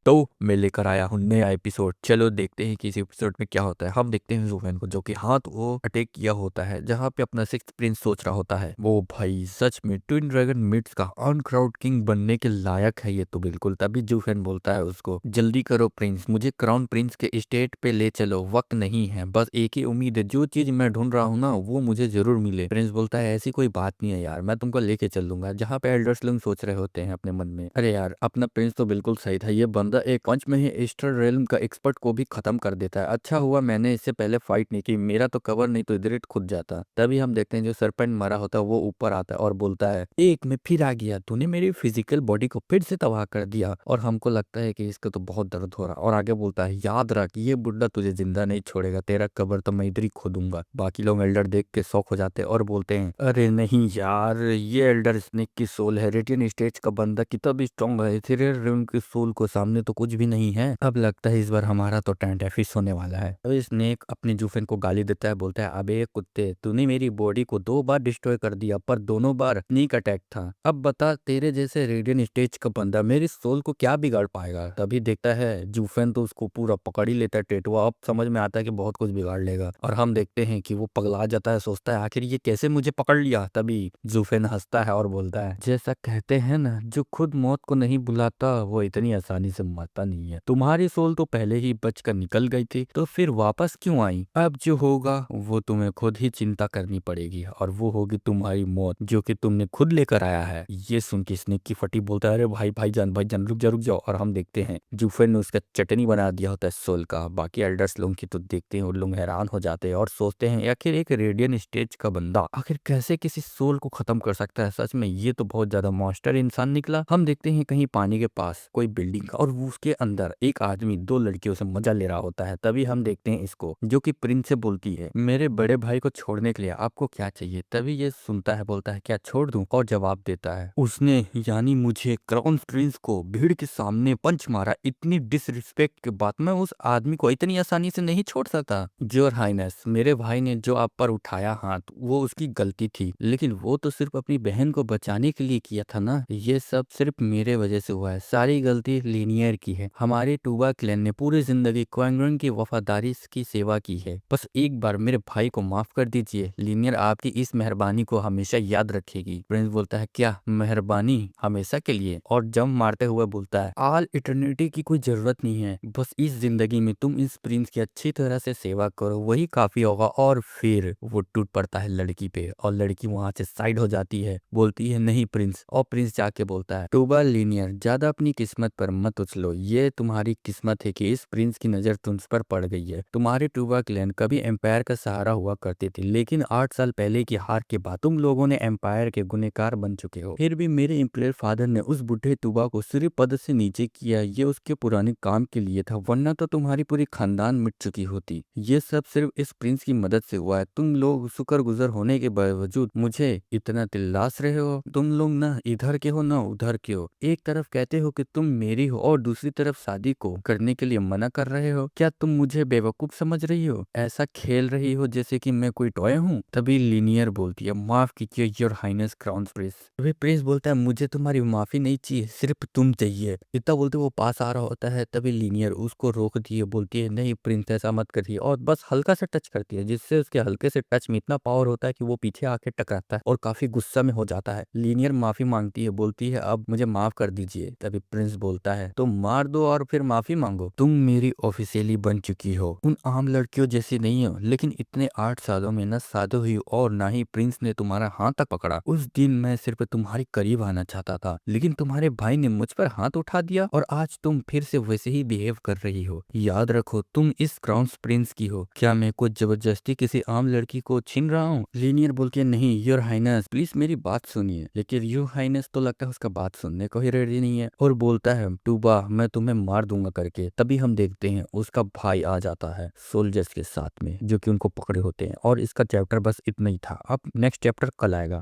तो मैं लेकर आया हूँ नया एपिसोड। चलो देखते हैं कि इस एपिसोड में क्या होता है। हम देखते हैं ज़ूफेन को, जो कि हाथ वो अटैक किया होता है जहाँ पे अपना सिक्स्थ प्रिंस सोच रहा होता है। वो भाई सच में ट्विन ड्रैगन मिट्स का अनक्राउड किंग बनने के लायक है ये तो बिल्कुल। तभी ज़ूफेन बोलता है उसको, जल्दी करो प्रिंस, मुझे क्राउन प्रिंस के स्टेट पे ले चलो, वक्त नहीं है, बस एक ही उम्मीद है, जो चीज मैं ढूंढ रहा हूँ ना वो मुझे जरूर मिले। प्रिंस बोलता है ऐसी कोई बात नहीं है यार, मैं तुमको लेके चल दूंगा। जहाँ पे एल्डर्स लोग सोच रहे होते हैं अपने मन में, अरे यार अपना प्रिंस तो बिल्कुल सही था, ये बंदा एक पंच में ही ईस्टर रेल्म का एक्सपर्ट को भी खत्म कर देता है। अच्छा हुआ मैंने इससे पहले फाइट नहीं की, मेरा तो कवर नहीं तो इधर खुद जाता। तभी हम देखते हैं जो सरपेंट मरा होता है वो ऊपर आता है और बोलता है, एक में फिर आ गया, तूने मेरी फिजिकल बॉडी को फिर से तबाह कर दिया। और हमको लगता है कि इसका तो बहुत दर्द हो रहा है। और आगे बोलता है, याद रख ये बुड्ढा तुझे जिंदा नहीं छोड़ेगा, तेरा कब्र तो मैं इधर ही खोदूंगा। बाकी लोग एल्डर देख के शौक हो जाते हैं और बोलते हैं, अरे नहीं यार, ये एल्डर स्नेक की सोल है, रेडियन स्टेज का बंदा कितना भी स्ट्रॉन्ग है, तेरे उनकी सोल को सामने तो कुछ भी नहीं है। अब लगता है इस बार हमारा तो टेंट फिश होने वाला है। तो स्नेक अपने जूफेन को गाली देता है, बोलता है, अबे कुत्ते, तूने मेरी बॉडी को 2 बार डिस्ट्रॉय कर दिया, पर दोनों बार स्नीक अटैक था। अब बता, तेरे जैसे रेडियन स्टेज का बंदा मेरी सोल को क्या बिगाड़ पाएगा। तभी देखता है जूफेन तो उसको पूरा पकड़ ही लेता है टेटुआ। अब समझ में आता है कि बहुत कुछ बिगाड़ लेगा और हम देखते हैं कि वो पगला जाता है, सोचता है आखिर ये कैसे मुझे पकड़ लिया। तभी जूफेन हंसता है और बोलता है, जैसा कहते हैं ना, जो खुद मौत को नहीं बुलाता वो इतनी आसानी से मरता नहीं है। तुम्हारी सोल तो पहले ही बचकर निकल गई थी, तो फिर वापस क्यों आई। अब जो होगा वो तुम्हें खुद ही चिंता करनी पड़ेगी, और वो होगी तुम्हारी मौत, जो कि तुमने खुद लेकर आया है। ये सुन के स्नेक की फटी बोलता है, अरे भाईजान रुक जाओ। और हम देखते हैं जूफेन ने उसका चटनी बना दिया होता है सोल का। बाकी एल्डर्स लोग की तो देखते हैं, उन लोग हैरान हो जाते हैं और सोचते हैं आखिर एक रेडियन स्टेज का बंदा आखिर कैसे किसी सोल को खत्म कर सकता है। सच में ये तो बहुत ज्यादा मॉन्स्टर इंसान निकला। हम देखते हैं कहीं पानी के पास कोई बिल्डिंग का, और वो उसके अंदर एक आदमी 2 लड़कियों से मजा ले रहा होता है। तभी हम देखते हैं इसको, जो कि प्रिंस से बोलती है, मेरे बड़े भाई को छोड़ने के लिए आपको क्या चाहिए। तभी ये सुनता है, बोलता है, क्या छोड़ दूं। और जवाब देता है, उसने यानी मुझे क्राउन प्रिंस को भीड़ के सामने पंच मारा, इतनी डिसरिस्पेक्ट के बाद मैं उस आदमी को इतनी आसानी से नहीं छोड़ सकता। योर हाइनेस, मेरे भाई ने जो आप पर उठाया हाथ वो उसकी गलती थी, लेकिन वो तो सिर्फ अपनी बहन को बचाने के लिए किया था ना। ये सब सिर्फ मेरे वजह से हुआ है, सारी गलती लीनियर की है। हमारे टूबा क्लैन ने पूरी जिंदगी क्वांगरन की वफादारी की सेवा की है, बस एक बार मेरे भाई को माफ कर दीजिए। लीनियर आपकी इस मेहरबानी को हमेशा याद रखेगी। प्रिंस बोलता है, क्या मेहरबानी हमेशा के लिए। और जंप मारते हुए बोलता है, ऑल इटर्निटी की कोई जरूरत नहीं है, बस इस जिंदगी में तुम इस प्रिंस की अच्छी तरह से सेवा करो, वही काफी होगा। और फिर वो टूट पड़ता है लड़की पे और लड़की वहां से साइड हो जाती है, बोलती है, नहीं प्रिंस। और प्रिंस जाके बोलता है, टूबा लीनियर, ज्यादा अपनी किस्मत पर मत उछलो, ये तुम्हारी किस्मत है कि इस प्रिंस की नजर तुम पर पड़ गई है। तुम्हारे टूबा क्लैन कभी एम्पायर का सहारा हुआ करते थे, लेकिन 8 साल पहले की हार के बाद तुम लोगों ने एम्पायर के गुनहगार बन चुके हो। फिर भी मेरे इम्पीरियल फादर ने उस बुढ़े टूबा को सिर्फ पद से नीचे किया, ये उसके पुराने काम के लिए था, वरना तो तुम्हारी पूरी खानदान मिट चुकी होती। ये सब सिर्फ इस प्रिंस की मदद से हुआ है। तुम लोग शुक्रगुजार होने के बावजूद मुझे इतना तिल्लास रहे हो। तुम लोग ना इधर के हो ना उधर के हो, एक तरफ कहते हो कि तुम मेरी हो और दूसरी तरफ शादी को करने के लिए मना कर रहे हो। क्या तुम मुझे बेवकूफ समझ रही हो, ऐसा खेल रही हो जैसे कि मैं कोई टॉय हूँ। तभी लीनियर बोलती है, माफ कीजिए योर हाइनेस क्राउन प्रिंस। तभी प्रिंस बोलता है, मुझे तुम्हारी माफी नहीं चाहिए, सिर्फ तुम चाहिए। इतना बोलते वो पास आ रहा होता है। तभी लीनियर उसको रोक दिए, बोलती है, नहीं प्रिंस ऐसा मत करिए, और बस हल्का सा टच करती है, जिससे उसके हल्के से टच में इतना पावर होता है कि वो पीछे आके टकराता है और काफी गुस्सा में हो जाता है। लीनियर माफी मांगती है, बोलती है, अब मुझे माफ कर दीजिए। तभी प्रिंस बोलता है, तो मार दो और फिर माफी मांगो, तुम मेरी ऑफिशियली बन चुकी हो, उन आम लड़कियों जैसी नहीं हो। लेकिन इतने 8 सालों में न शादी हुई और ना ही प्रिंस ने तुम्हारा हाथ तक पकड़ा। उस दिन मैं सिर्फ तुम्हारे करीब आना चाहता था, लेकिन तुम्हारे भाई ने मुझ पर हाथ उठा दिया और आज तुम फिर से वैसे ही बिहेव कर रही हो। याद रखो तुम इस क्राउन प्रिंस की हो, क्या मैं कुछ जबरदस्ती किसी आम लड़की को छीन रहा हूँ। लीनियर बोल के, नहीं योर हाइनेस प्लीज मेरी बात सुनिए। लेकिन योर हाइनेस तो लगता है उसका बात सुनने को ही रेडी नहीं है और बोलता है, टूबा मैं तुम्हें मार दूंगा करके। तभी हम देखते हैं उसका भाई आ जाता है सोल्जर्स के साथ में, जो कि उनको पकड़े होते हैं। और इसका चैप्टर बस इतना ही था। अब नेक्स्ट चैप्टर कल आएगा।